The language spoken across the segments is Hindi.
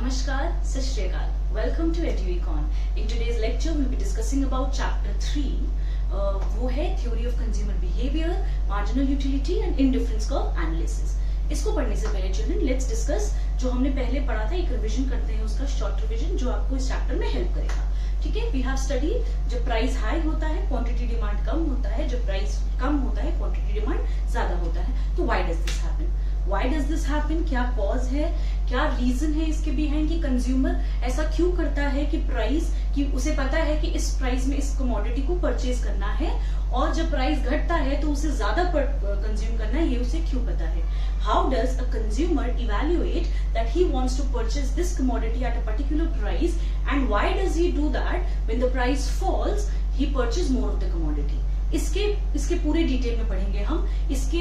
Namaskar, Sat Shri Akal. Welcome to EduEcon. In today's lecture, we'll be discussing about Chapter 3. वो है Theory of Consumer Behavior, Marginal Utility and Indifference Curve Analysis. इसको पढ़ने से पहले चिल्ड्रन लेट्स डिस्कस जो हमने पहले पढ़ा था, एक रिवीजन करते हैं उसका शॉर्ट रिवीजन जो आपको इस चैप्टर में हेल्प करेगा. ठीक है, वी हैव स्टडी जब प्राइस हाई होता है क्वांटिटी डिमांड कम होता है, जब प्राइस कम होता है क्वांटिटी डिमांड ज्यादा होता है. तो why does this happen? Why does this happen? क्या कॉज है, क्या रीजन है इसके बिहाइंड कि कंज्यूमर ऐसा क्यों करता है कि प्राइस कि उसे पता है कि इस प्राइस में इस कमोडिटी को परचेज करना है और जब प्राइस घटता है तो उसे ज्यादा कंज्यूम करना है, ये उसे क्यों पता है. How does a consumer evaluate that he wants to purchase this commodity at a particular price and why does he do that when the price falls he purchase more of the commodity. इसके पूरे डिटेल में पढ़ेंगे हम. इससे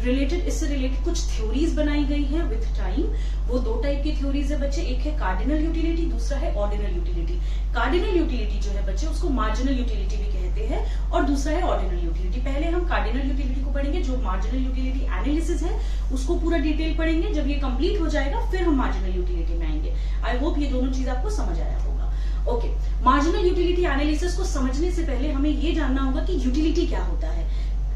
रिलेटेड कुछ थ्योरीज बनाई गई हैं विद टाइम. वो दो टाइप की थ्योरीज है बच्चे, एक है कार्डिनल यूटिलिटी, दूसरा है ऑर्डिनल यूटिलिटी. कार्डिनल यूटिलिटी जो है बच्चे उसको मार्जिनल यूटिलिटी भी कहते हैं और दूसरा है ऑर्डिनल यूटिलिटी. पहले हम कार्डिनल यूटिलिटी को पढ़ेंगे, जो मार्जिनल यूटिलिटी एनालिसिस है उसको पूरा डिटेल पढ़ेंगे. जब ये कंप्लीट हो जाएगा फिर हम मार्जिनल यूटिलिटी में आएंगे. आई होप ये दोनों चीज आपको समझ आया होगा. ओके, मार्जिनल यूटिलिटी एनालिसिस को समझने से पहले हमें ये जानना होगा कि यूटिलिटी क्या होता है.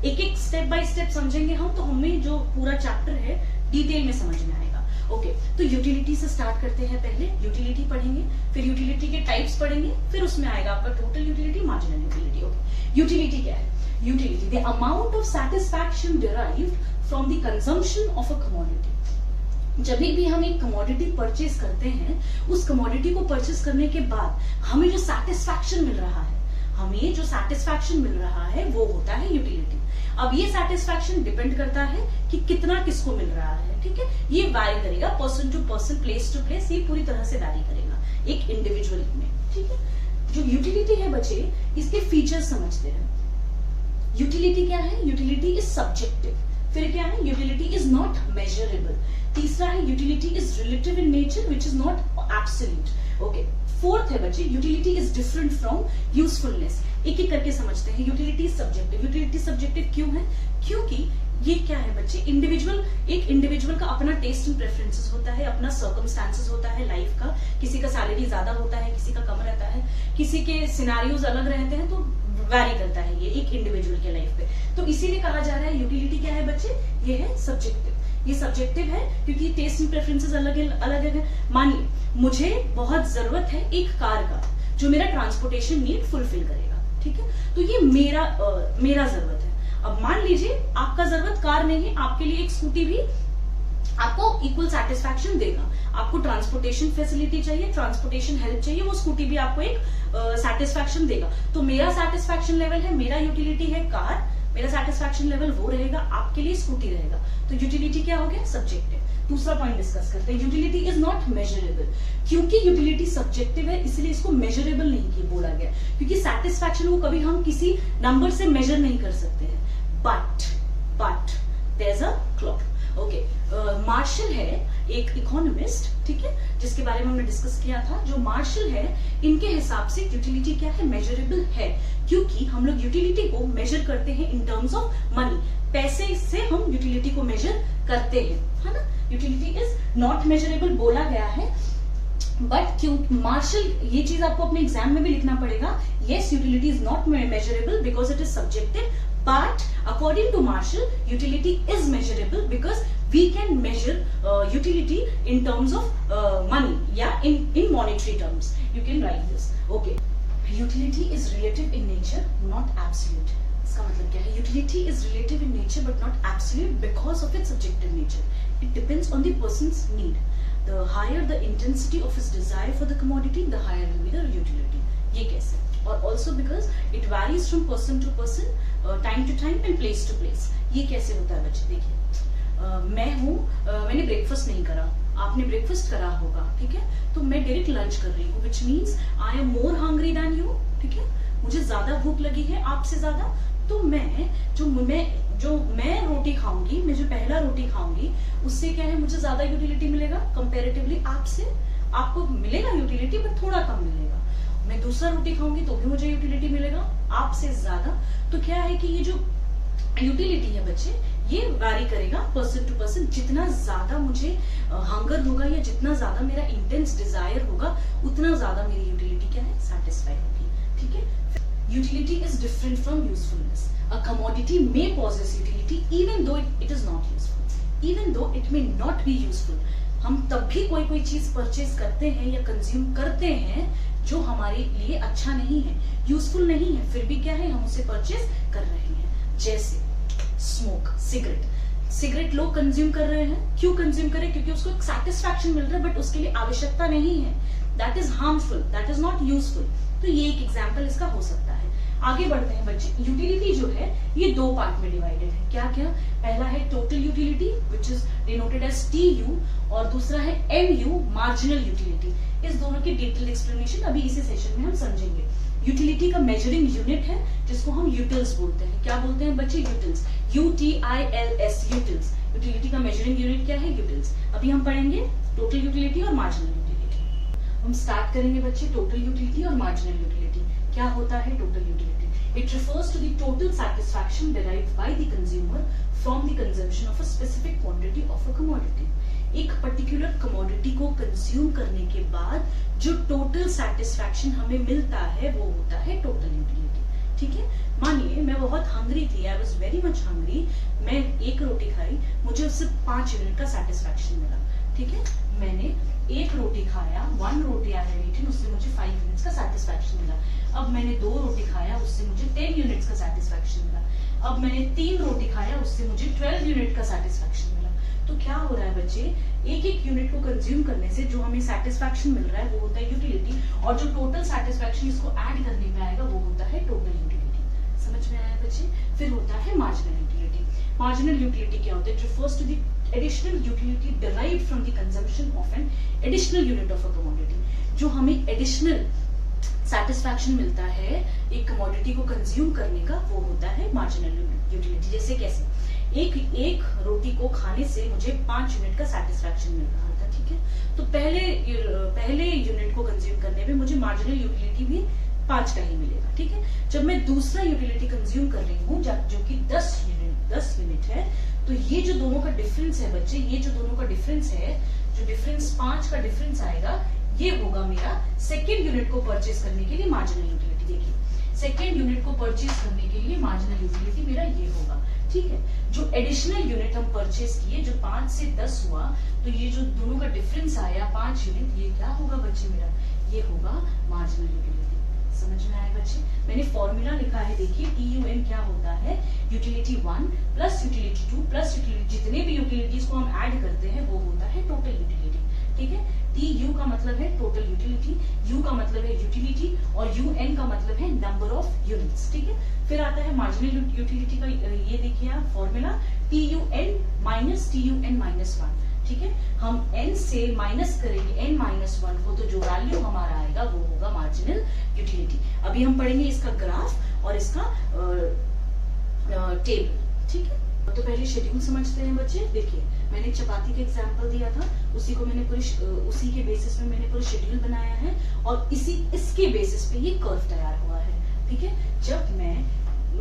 एक एक स्टेप बाय स्टेप समझेंगे हम, तो हमें जो पूरा चैप्टर है डिटेल में समझ में आएगा. ओके, तो यूटिलिटी से स्टार्ट करते हैं. पहले यूटिलिटी पढ़ेंगे, फिर यूटिलिटी के टाइप्स पढ़ेंगे, फिर उसमें आएगा आपका total utility, marginal utility. Okay, utility क्या है? Utility the amount of satisfaction derived from the consumption of a commodity. जब भी हम एक कमोडिटी परचेज करते हैं, उस कमोडिटी को परचेज करने के बाद हमें जो सैटिस्फैक्शन मिल रहा है वो होता है यूटिलिटी. अब ये सैटिस्फैक्शन डिपेंड करता है कि कितना किसको मिल रहा है. ठीक है, ये वैरी करेगा person to person, place to place, ये पूरी तरह से वैरी करेगा एक इंडिविजुअल में. ठीक है, जो यूटिलिटी है बच्चे, इसके फीचर्स समझते हैं. यूटिलिटी क्या है? Utility is subjective. फिर क्या है? Utility is not measurable. तीसरा है utility is relative in nature which is not absolute. Okay, fourth है बच्चे individual is different from usefulness. एक एक करके समझते हैं. Utility subjective. यूटिलिटी सब्जेक्टिव क्यों है? क्योंकि ये क्या है बच्चे, एक इंडिविजुअल का अपना टेस्ट एंड प्रेफरेंसेस होता है, अपना सर्कमस्टांसेस होता है लाइफ का. किसी का सैलरी ज्यादा होता है, किसी का कम रहता है, किसी के सिनेरियोज अलग रहते हैं, तो वैरी करता है ये एक इंडिविजुअल के लाइफ पे. तो इसीलिए कहा जा रहा है यूटिलिटी क्या है बच्चे, ये है सब्जेक्टिव. ये सब्जेक्टिव है क्योंकि टेस्ट एंड प्रेफरेंसेस अलग है. मानिए मुझे बहुत जरूरत है एक कार का जो मेरा ट्रांसपोर्टेशन नीड फुलफिल करेगा. ठीक है, तो ये मेरा जरूरत है. अब मान लीजिए आपका जरूरत कार नहीं है, आपके लिए एक स्कूटी भी आपको इक्वल सेटिस्फैक्शन देगा. आपको ट्रांसपोर्टेशन फैसिलिटी चाहिए, ट्रांसपोर्टेशन हेल्प चाहिए, वो स्कूटी भी आपको एक सेटिस्फैक्शन देगा. तो मेरा सेटिस्फैक्शन लेवल है, मेरा यूटिलिटी है कार, मेरा सेटिस्फैक्शन लेवल वो रहेगा, आपके लिए स्कूटी रहेगा. तो यूटिलिटी क्या हो गया? सब्जेक्टिव. दूसरा पॉइंट डिस्कस करते हैं. Utility is not measurable. क्योंकि यूटिलिटी सब्जेक्टिव है इसलिए इसको मेजरेबल नहीं बोला गया, क्योंकि सेटिस्फैक्शन को कभी हम किसी नंबर से मेजर नहीं कर सकते हैं. But there is a clock. Okay, Marshall है एक इकोनॉमिस्ट, ठीक है, जिसके बारे में हमने डिस्कस किया था. जो मार्शल है, इनके हिसाब से यूटिलिटी क्या है? मेजरेबल है, क्योंकि हम लोग यूटिलिटी को मेजर करते हैं इन टर्म्स ऑफ मनी. पैसे से हम यूटिलिटी को मेजर करते हैं, है ना. यूटिलिटी इज नॉट मेजरेबल बोला गया है, बट क्यों मार्शल, ये चीज आपको अपने एग्जाम में भी लिखना पड़ेगा. Yes, utility is not measurable because it is subjective, but according to Marshall, utility is measurable because we can measure utility in terms of money, yeah, in monetary terms. You can write this. Okay, utility is relative in nature, not absolute. इसका मतलब क्या है? Utility is relative in nature but not absolute because of its subjective nature. It depends on the person's need. The higher the intensity of his desire for the commodity, the higher will be the utility. ये कैसे? और also because it varies from person to person, time to time and place to place. ये कैसे होता है बच्चे? देखिए, मैंने ब्रेकफास्ट नहीं करा, आपने ब्रेकफास्ट करा होगा, ठीक है, तो मैं डायरेक्ट लंच कर रही हूँ, which means I am more hungry than you. ठीक है, मुझे ज्यादा भूख लगी है आपसे ज्यादा, तो मैं रोटी खाऊंगी, मैं जो पहला रोटी खाऊंगी उससे क्या है, मुझे ज्यादा यूटिलिटी मिलेगा कंपैरेटिवली आपसे. आपको मिलेगा यूटिलिटी बट थोड़ा कम मिलेगा. मैं दूसरा रोटी खाऊंगी तो भी मुझे यूटिलिटी मिलेगा आपसे ज्यादा. तो क्या है कि ये जो यूटिलिटी है बच्चे, ये वैरी करेगा पर्सन टू पर्सन। जितना ज्यादा मुझे हंगर होगा या जितना ज्यादा मेरा इंटेंस डिजायर होगा, उतना ज्यादा मेरी यूटिलिटी क्या है, सेटिस्फाई होगी। ठीक है। Utility is different from usefulness. A commodity may possess utility even though it is not useful, even though it may not be useful. हम तब भी कोई चीज परचेज करते हैं या कंज्यूम करते हैं जो हमारे लिए अच्छा नहीं है, यूजफुल नहीं है, फिर भी क्या है, हम उसे परचेज कर रहे हैं। जैसे स्मोक, सिगरेट लोग कंज्यूम कर रहे हैं, क्यों कंज्यूम कर रहे हैं, क्योंकि उसको एक सेटिस्फैक्शन मिल रहा है, बट उसके लिए आवश्यकता नहीं है। That is harmful, that is not useful. तो ये एक एग्जाम्पल इसका हो सकता है। आगे बढ़ते हैं बच्चे। यूटिलिटी जो है ये दो पार्ट में डिवाइडेड है। क्या क्या? पहला है total utility which is denoted as TU, और दूसरा है MU, मार्जिनल यूटिलिटी। इस दोनों की डिटेल एक्सप्लेनेशन अभी इसी सेशन में हम समझेंगे। यूटिलिटी का मेजरिंग यूनिट है जिसको हम यूटिल्स बोलते हैं। क्या बोलते हैं बच्चे? Utils, UTILS, utils. यूटिलिटी का मेजरिंग यूनिट क्या है? यूटिल्स। अभी हम पढ़ेंगे टोटल यूटिलिटी और मार्जिनल यूटिलिटी। हम स्टार्ट करेंगे बच्चे टोटल यूटिलिटी और मार्जिनल यूटिलिटी। क्या होता है total utility? It refers to the total satisfaction derived by the consumer from the consumption of a specific quantity of a commodity. एक पर्टिकुलर कमोडिटी को कंज्यूम करने के बाद जो टोटल सेटिस्फैक्शन हमें मिलता है वो होता है टोटल यूटिलिटी। ठीक है। मानिए मैं बहुत हंग्री थी, I was very much hungry, मैं एक रोटी खाई, मुझे उससे 5 यूनिट का सेटिस्फैक्शन मिला। ठीक है। मैंने एक रोटी खाया, 1 रोटी आई हैव ईटन, उससे मुझे 5 यूनिट्स का सेटिस्फैक्शन मिला। अब मैंने 2 रोटी खाया, उससे मुझे 10 यूनिट्स का सेटिस्फैक्शन मिला। अब मैंने 3 रोटी खाया, उससे मुझे 12 यूनिट का सेटिस्फैक्शन मिला। तो क्या हो रहा है बच्चे, एक एक यूनिट को कंज्यूम करने से जो हमें सेटिस्फैक्शन मिल रहा है वो होता है यूटिलिटी, और जो टोटल सेटिस्फैक्शन इसको ऐड करने पे आएगा वो होता है टोटल यूटिलिटी। समझ में आया बच्चे? फिर होता है मार्जिनल यूटिलिटी। मार्जिनल यूटिलिटी क्या होता है? It refers to the additional utility derived from the consumption of an additional unit of a commodity। जो हमें एडिशनल सेटिस्फैक्शन मिलता है एक कमोडिटी को कंज्यूम करने का, वो होता है मार्जिनल यूटिलिटी। जैसे कैसे? एक रोटी को खाने से मुझे 5 यूनिट का सेटिस्फैक्शन मिल रहा था। ठीक है। तो पहले यूनिट को कंज्यूम करने में मुझे मार्जिनल यूटिलिटी भी 5 का ही मिलेगा। ठीक है। जब मैं दूसरा यूटिलिटी कंज्यूम कर रही हूँ जो कि 10 यूनिट है, तो ये जो दोनों का डिफरेंस है बच्चे, ये जो दोनों का डिफरेंस है, जो डिफरेंस 5 का डिफरेंस आएगा, ये होगा मेरा सेकेंड यूनिट को परचेज करने के लिए मार्जिनल यूटिलिटी। देखिए, सेकेंड यूनिट को परचेज करने के लिए मार्जिनल यूटिलिटी मेरा ये होगा। ठीक है। जो एडिशनल यूनिट हम परचेज किए, जो 5 से 10 हुआ, तो ये जो दोनों का डिफरेंस आया 5 यूनिट, ये क्या होगा बच्चे मेरा? ये होगा मार्जिनल यूटिलिटी। समझ में आया बच्चे? मैंने फॉर्मूला लिखा है, देखिए TUN क्या होता है? Utility 1 plus utility 2 plus utility, जितने भी यूटिलिटीज को हम ऐड करते हैं वो होता है टोटल यूटिलिटी। ठीक है। TU का मतलब है टोटल यूटिलिटी, U का मतलब है यूटिलिटी, और UN का मतलब है नंबर ऑफ यूनिट्स। ठीक है। फिर आता है मार्जिनल यूटिलिटी का, ये देखिए आप formula, TUN minus TUN minus 1। ठीक है। हम n से माइनस करेंगे n-1 को, तो जो वैल्यू हमारा आएगा वो होगा मार्जिनल यूटिलिटी। अभी हम पढ़ेंगे इसका ग्राफ और इसका टेबल। ठीक है। तो पहले शेड्यूल समझते हैं बच्चे। देखिए, मैंने चपाती का एग्जांपल दिया था, उसी के बेसिस में मैंने पूरा शेड्यूल बनाया है, और इसके बेसिस पे ये कर्व तैयार हुआ है। ठीक है। जब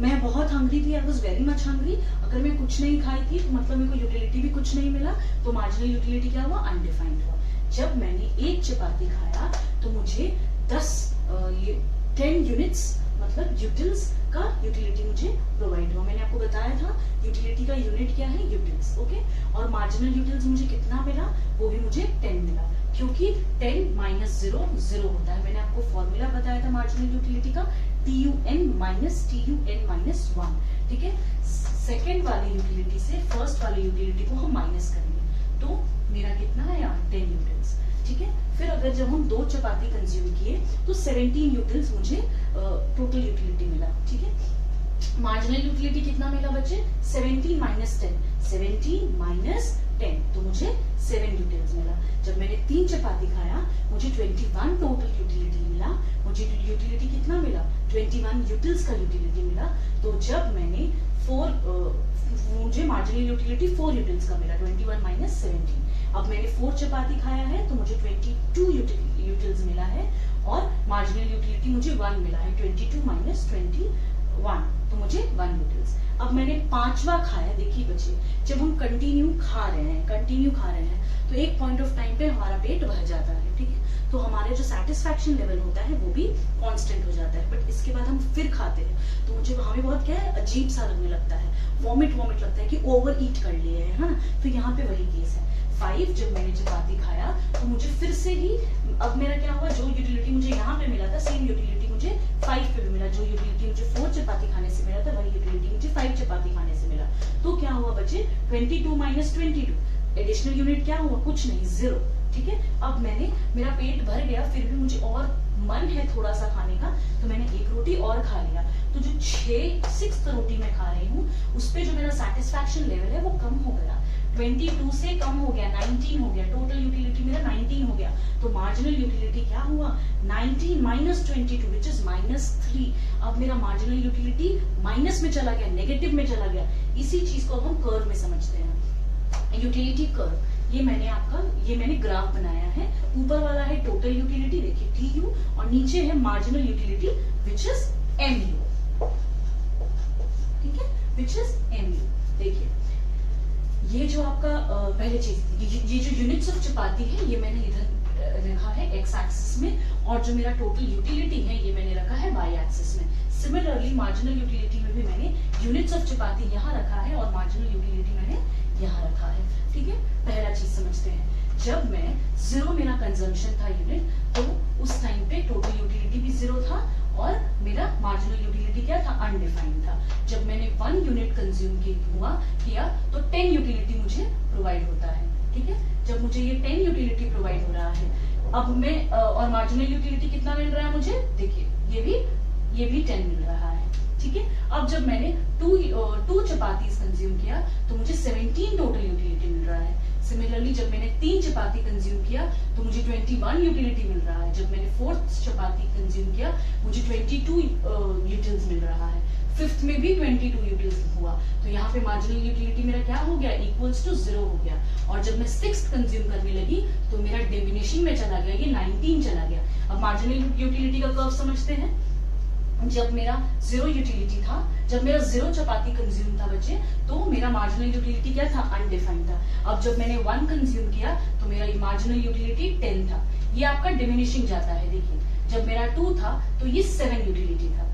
मैं बहुत हंग्री थी, I was very much hungry, अगर मैं कुछ नहीं खाई थी तो मतलब मेरे को यूटिलिटी भी कुछ नहीं मिला, तो मार्जिनल यूटिलिटी क्या हुआ? अनडिफाइंड हुआ। जब मैंने एक चपाती खाया तो मुझे 10 यूनिट्स मतलब यूटिल्स का यूटिलिटी मुझे प्रोवाइड हुआ। मैंने आपको बताया था यूटिलिटी का यूनिट क्या है? यूटिल्स। ओके। और मार्जिनल यूटिल्स मुझे कितना मिला? वो भी मुझे 10 मिला, क्योंकि 10 माइनस 0 होता है। मैंने आपको फॉर्मूला बताया था मार्जिनल यूटिलिटी का, TUN माइनस TUN माइनस 1। ठीक है। सेकेंड वाली यूटिलिटी से फर्स्ट वाली यूटिलिटी को हम माइनस करेंगे, तो मेरा कितना आया? 10 यूटिल्स। ठीक है। फिर अगर जब हम 2 चपाती कंज्यूम किए तो 17 यूटिल्स मुझे टोटल यूटिलिटी मिला। ठीक है। मार्जिनल यूटिलिटी कितना मिला बच्चे? 17 माइनस 10, 17 माइनस 10, तो मुझे 7 यूटिल्स मिला। जब मैंने 3 चपाती खाया, मुझे 21 टोटल यूटिलिटी मिला। मुझे यूटिलिटी कितना मिला? 21 यूटिल्स का यूटिलिटी मिला। तो जब मैंने मुझे मार्जिनल यूटिलिटी 4 यूटिल्स का मिला, 21 माइनस 17। अब मैंने 4 चपाती खाया है तो मुझे 22 यूटिल्स मिला है, और मार्जिनल यूटिलिटी मुझे 1 मिला है, 22 माइनस 20 1, तो मुझे 1 यूटिल्स। अब मैंने 5वां खाया, देखिए बच्चे, जब हम कंटिन्यू खा रहे हैं तो एक पॉइंट ऑफ टाइम पे हमारा पेट भर जाता है, ठीक है, तो हमारे जो सेटिस्फैक्शन लेवल होता है वो भी कांस्टेंट हो जाता है। बट इसके बाद हम फिर खाते हैं तो मुझे हमें बहुत क्या है, अजीब सा लगने लगता है, वॉमिट लगता है कि ओवर ईट कर लिए है ना। तो यहाँ पे वही केस है। 5 जब मैंने चपाती खाया तो मुझे फिर से ही, अब मेरा क्या हुआ, जो यूटिलिटी मुझे यहाँ पे मिला था सेम यूटिलिटी मुझे 5 पे भी मिला। जो यूटिलिटी मुझे 4 चपाती खाने से मिला था वही यूटिलिटी मुझे 5 चपाती खाने से मिला। तो क्या हुआ बच्चे, 22 माइनस 22, एडिशनल यूनिट क्या हुआ, कुछ नहीं, 0, ठीक है। अब मेरा पेट भर गया, फिर भी मुझे और मन है थोड़ा सा खाने का, तो मैंने 1 रोटी और खा लिया। तो जो 6th रोटी मैं खा रही हूँ उस पे जो मेरा सेटिस्फैक्शन लेवल है वो कम हो गया, 22 से कम हो गया, 19 हो गया, टोटल यूटिलिटी मेरा 19 हो गया। तो मार्जिनल यूटिलिटी क्या हुआ, 19 माइनस 22 विच इज -3। अब मेरा मार्जिनल यूटिलिटी माइनस में चला गया, नेगेटिव में चला गया। इसी चीज को हम कर्व में समझते हैं, यूटिलिटी कर्व। ये मैंने ग्राफ बनाया है, ऊपर वाला है टोटल यूटिलिटी, देखिए TU, और नीचे है marginal utility which is MU, ठीक है, विच इज MU। देखिए ये जो आपका पहले चीज, ये जो यूनिट्स ऑफ चपाती है ये मैंने इधर रखा है x एक्सिस में, और जो मेरा टोटल यूटिलिटी है ये मैंने रखा है y एक्सिस में। सिमिलरली मार्जिनल यूटिलिटी में भी मैंने यूनिट्स ऑफ चपाती यहाँ रखा है और मार्जिनल यूटिलिटी मैंने यहाँ रखा है, ठीक है। पहला चीज समझते हैं, जब मैं 0 मेरा कंजम्पशन था यूनिट, तो उस टाइम पे टोटल यूटिलिटी भी 0 था और मेरा मार्जिनल यूटिलिटी क्या था, अनडिफाइंड था। जब मैंने 1 यूनिट कंज्यूम किया तो 10 यूटिलिटी मुझे प्रोवाइड होता है, ठीक है। जब मुझे ये 10 यूटिलिटी प्रोवाइड हो रहा है, अब मैं और मार्जिनल यूटिलिटी कितना मिल रहा है मुझे, देखिए ये भी 10 मिल रहा है, ठीक है। अब जब मैंने 2 चपाती कंज्यूम किया तो मुझे 17 टोटल यूटिलिटी मिल रहा है। सिमिलरली जब मैंने 3 चपाती कंज्यूम किया तो मुझे 21 यूटिलिटी मिल रहा है। जब मैंने 4th चपाती कंज्यूम किया मुझे 22 यूटिल्स मिल रहा है। 5th में भी 22 यूटिल्स हुआ, तो यहाँ पे मार्जिनल यूटिलिटी मेरा क्या हो गया, इक्वल्स टू 0 हो गया। और जब मैं 6th कंज्यूम करने लगी तो मेरा डिमिनिशिंग में चला गया, ये 19 चला गया। अब मार्जिनल यूटिलिटी का कर्व समझते हैं। जब मेरा 0 यूटिलिटी था, जब मेरा 0 चपाती कंज्यूम था बच्चे, तो मेरा मार्जिनल यूटिलिटी क्या था, अनडिफाइंड था। अब जब मैंने 1 कंज्यूम किया तो मेरा मार्जिनल यूटिलिटी 10 था। ये आपका डिमिनिशिंग जाता है, देखिए जब मेरा 2 था तो ये 7 यूटिलिटी था।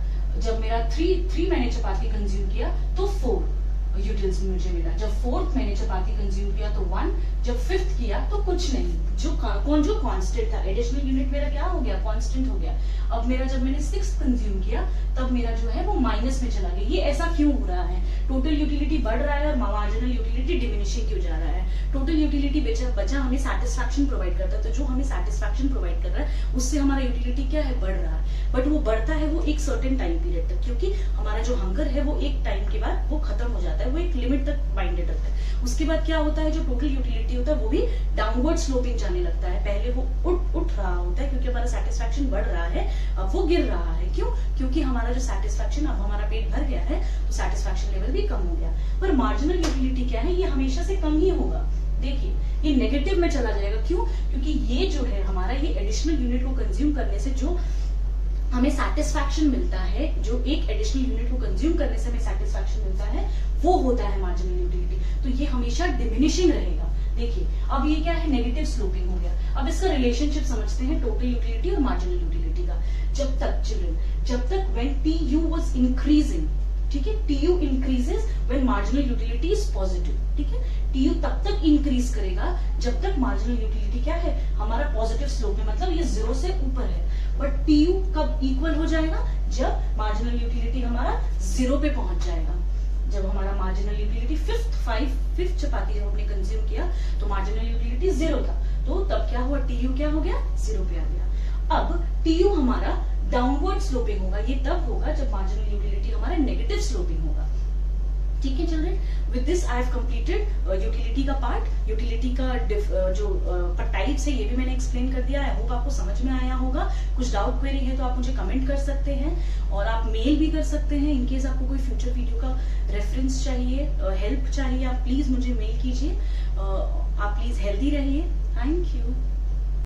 जब मेरा 3 मैंने चपाती कंज्यूम किया तो 4 यूटिल्स मुझे मिला। जब 4th मैंने चपाती कंज्यूम किया तो 1, जब 5th किया तो कुछ नहीं, जो कांस्टेंट था, एडिशनल यूनिट मेरा क्या हो गया, कांस्टेंट हो गया। अब मेरा जब मैंने 6th कंज्यूम किया तब मेरा जो है वो माइनस में चला गया। ये ऐसा क्यों हो रहा है, टोटल यूटिलिटी बढ़ रहा है और मार्जिनल यूटिलिटी डिमिनिशिंग क्यों जा रहा है। टोटल यूटिलिटी बचा हमें सेटिस्फैक्शन प्रोवाइड करता है, तो जो हमें सेटिस्फैक्शन प्रोवाइड कर रहा है उससे हमारा यूटिलिटी क्या है, बढ़ रहा है। बट वो बढ़ता है वो एक सर्टेन टाइम पीरियड तक, क्योंकि हमारा जो हंगर है वो एक टाइम के बाद वो खत्म हो जाता है, वो एक लिमिट तक बाइंडेड रहता है। उसके बाद क्या होता है, जो टोटल यूटिलिटी होता है वो भी डाउनवर्ड स्लोपिंग जाने लगता है। पहले वो उठ रहा होता है क्योंकि हमारा सेटिस्फैक्शन बढ़ रहा है, अब वो गिर रहा है। क्यों, क्योंकि हमारा जो सेटिस्फैक्शन, अब हमारा पेट भर गया है तो सेटिस्फैक्शन लेवल भी कम हो गया। पर मार्जिनल यूटिलिटी क्या है, ये हमेशा से कम ही होगा। देखिए ये नेगेटिव में चला जाएगा, क्यों, क्योंकि ये जो है हमारा, ये एडिशनल यूनिट को कंज्यूम करने से जो हमें सेटिस्फैक्शन मिलता है, जो एक एडिशनल यूनिट को कंज्यूम करने से हमें सेटिस्फैक्शन मिलता है, वो होता है मार्जिनल यूटिलिटी। तो ये हमेशा डिमिनिशिंग रहेगा। देखिए अब ये क्या है, नेगेटिव स्लोपिंग हो गया। अब इसका रिलेशनशिप समझते हैं टोटल यूटिलिटी और मार्जिनल यूटिलिटी का। जब तक व्हेन TU वाज इंक्रीजिंग, ठीक है, TU increases when marginal utility is positive, ठीक है। TU तब तक इंक्रीज करेगा जब तक मार्जिनल यूटिलिटी क्या है, हमारा पॉजिटिव स्लोप में, मतलब ये 0 से ऊपर है। बट TU कब इक्वल हो जाएगा, जब मार्जिनल यूटिलिटी हमारा 0 पे पहुंच जाएगा। जब हमारा मार्जिनल यूटिलिटी 5th चपाती जब हमने कंज्यूम किया तो मार्जिनल यूटिलिटी 0 था, तो तब क्या हुआ, TU क्या हो गया, 0 पे आ गया। अब TU हमारा डाउनवर्ड स्लोपिंग होगा, ये तब होगा जब मार्जिनल यूटिलिटी हमारा नेगेटिव स्लोपिंग होगा। ठीक है children, with this I have completed utility का पार्ट। यूटिलिटी का जो टाइप्स है ये भी मैंने एक्सप्लेन कर दिया। आई होप आपको समझ में आया होगा। कुछ डाउट क्वेरी है तो आप मुझे कमेंट कर सकते हैं और आप मेल भी कर सकते हैं। इनकेस आपको कोई फ्यूचर वीडियो का रेफरेंस चाहिए, हेल्प चाहिए, आप प्लीज मुझे मेल कीजिए। आप प्लीज हेल्दी रहिए। Thank you.